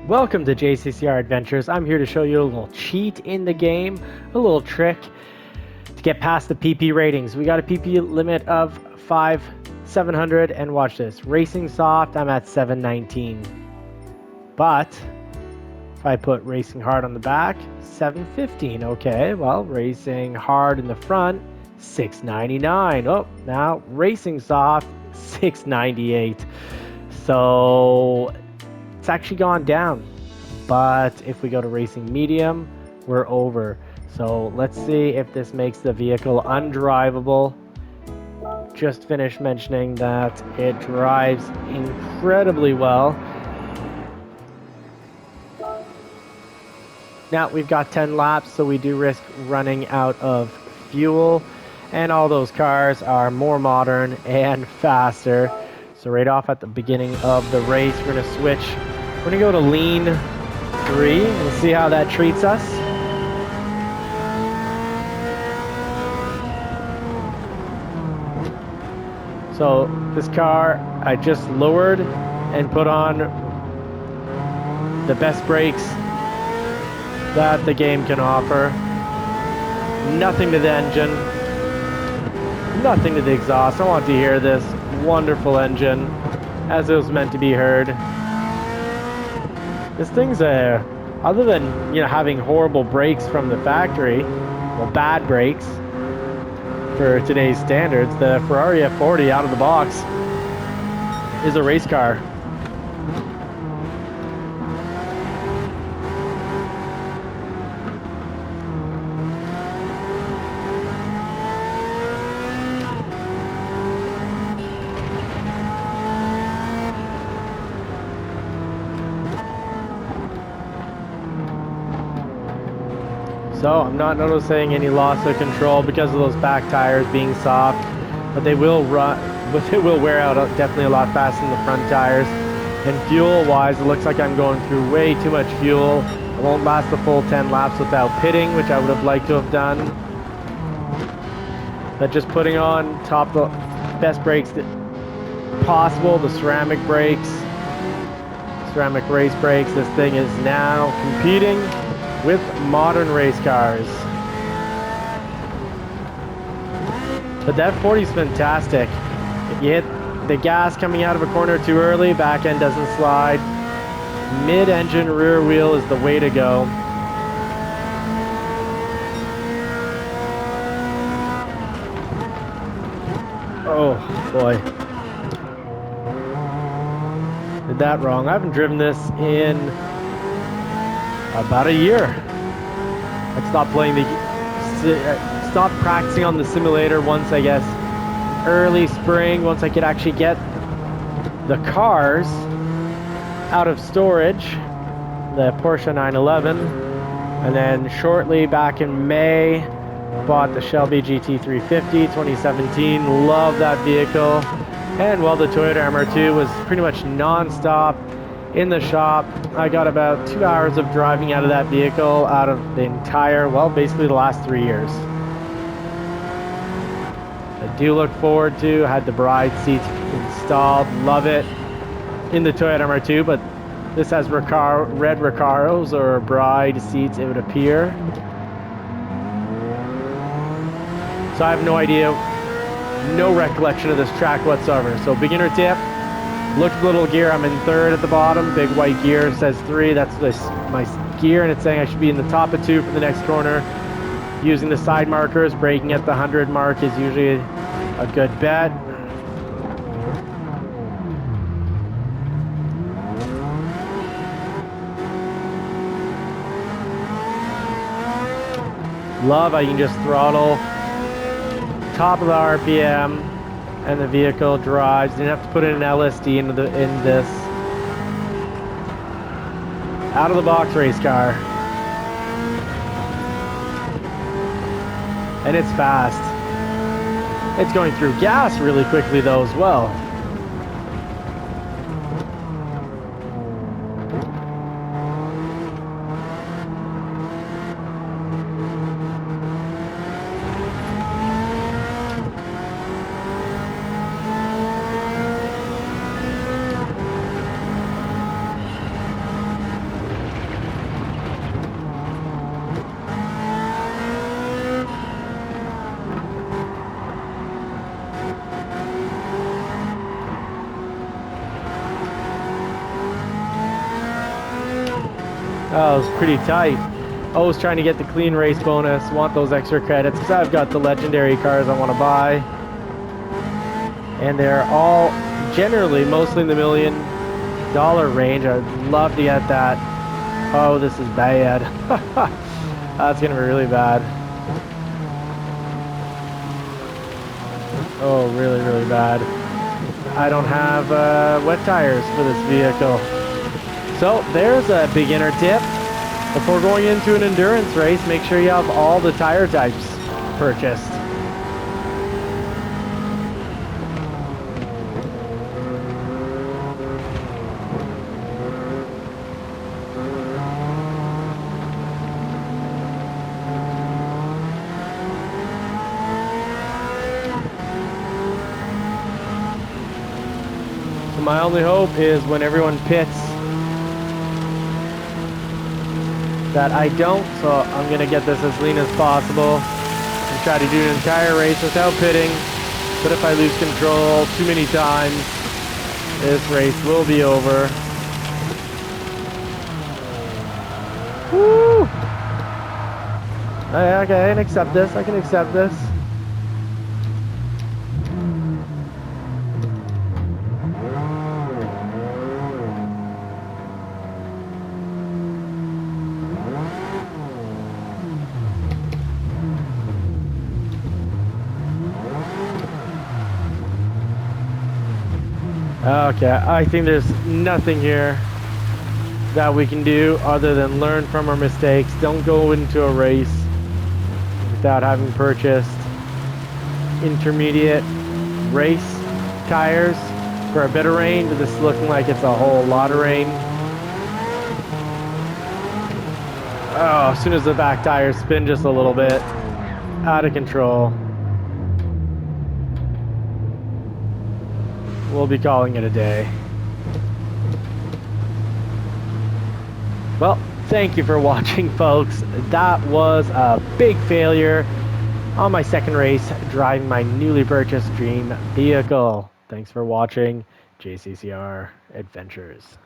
Welcome to JCCR Adventures. I'm here to show you a little cheat in the game, a little trick to get past the PP ratings. We got a PP limit of 700, and watch this. Racing soft, I'm at 719. But if I put racing hard on the back, 715. Okay, well, racing hard in the front, 699. Oh, now racing soft, 698. So it's actually gone down. But if we go to racing medium, we're over. So let's see if this makes the vehicle undrivable. Just finished mentioning that it drives incredibly well. Now we've got 10 laps, so we do risk running out of fuel. And all those cars are more modern and faster. So right off at the beginning of the race, we're going to switch. We're going to go to lean 3 and see how that treats us. So this car, I just lowered and put on the best brakes that the game can offer. Nothing to the engine, nothing to the exhaust. I want to hear this wonderful engine as it was meant to be heard. This thing's other than having horrible brakes from the factory, well, bad brakes for today's standards, the Ferrari F40 out of the box is a race car. So I'm not noticing any loss of control because of those back tires being soft, but they will wear out definitely a lot faster than the front tires. And fuel wise, it looks like I'm going through way too much fuel. I won't last the full 10 laps without pitting, which I would have liked to have done. But just putting on the best brakes possible, the ceramic brakes, ceramic race brakes. This thing is now competing with modern race cars. But that 40 is fantastic. If you hit the gas coming out of a corner too early, back end doesn't slide. Mid-engine rear wheel is the way to go. Oh boy. Did that wrong. I haven't driven this in about a year. I stopped practicing on the simulator once, I guess, early spring, once I could actually get the cars out of storage, the Porsche 911, and then shortly back in May, bought the Shelby GT350 2017. Love that vehicle. And while the Toyota MR2 was pretty much non-stop in the shop, I got about 2 hours of driving out of that vehicle out of the entire, well, basically the last 3 years. I do look forward to, had the bride seats installed, love it in the Toyota MR2, but this has red Recaros or bride seats, it would appear. So I have no idea, no recollection of this track whatsoever. So beginner tip. Look at the little gear, I'm in third at the bottom, big white gear says 3, that's my gear, and it's saying I should be in the top of 2 for the next corner. Using the side markers, braking at the 100 mark is usually a good bet. Love how you can just throttle, top of the RPM, and the vehicle drives. Didn't have to put in an LSD in this. Out of the box race car. And it's fast. It's going through gas really quickly though as well. Oh, it was pretty tight. Always trying to get the clean race bonus. Want those extra credits because I've got the legendary cars I want to buy. And they're all generally mostly in the $1 million range. I'd love to get that. Oh, this is bad. That's going to be really bad. Oh, really, really bad. I don't have wet tires for this vehicle. So there's a beginner tip. Before going into an endurance race, make sure you have all the tire types purchased. So my only hope is when everyone pits that I don't, so I'm going to get this as lean as possible and try to do an entire race without pitting. But if I lose control too many times, this race will be over. Woo! Okay, I can accept this. I can accept this. Okay, I think there's nothing here that we can do other than learn from our mistakes. Don't go into a race without having purchased intermediate race tires for a bit of rain. This is looking like it's a whole lot of rain. Oh, as soon as the back tires spin just a little bit, out of control. We'll be calling it a day. Well, thank you for watching, folks. That was a big failure on my second race, driving my newly purchased dream vehicle. Thanks for watching JCCR Adventures.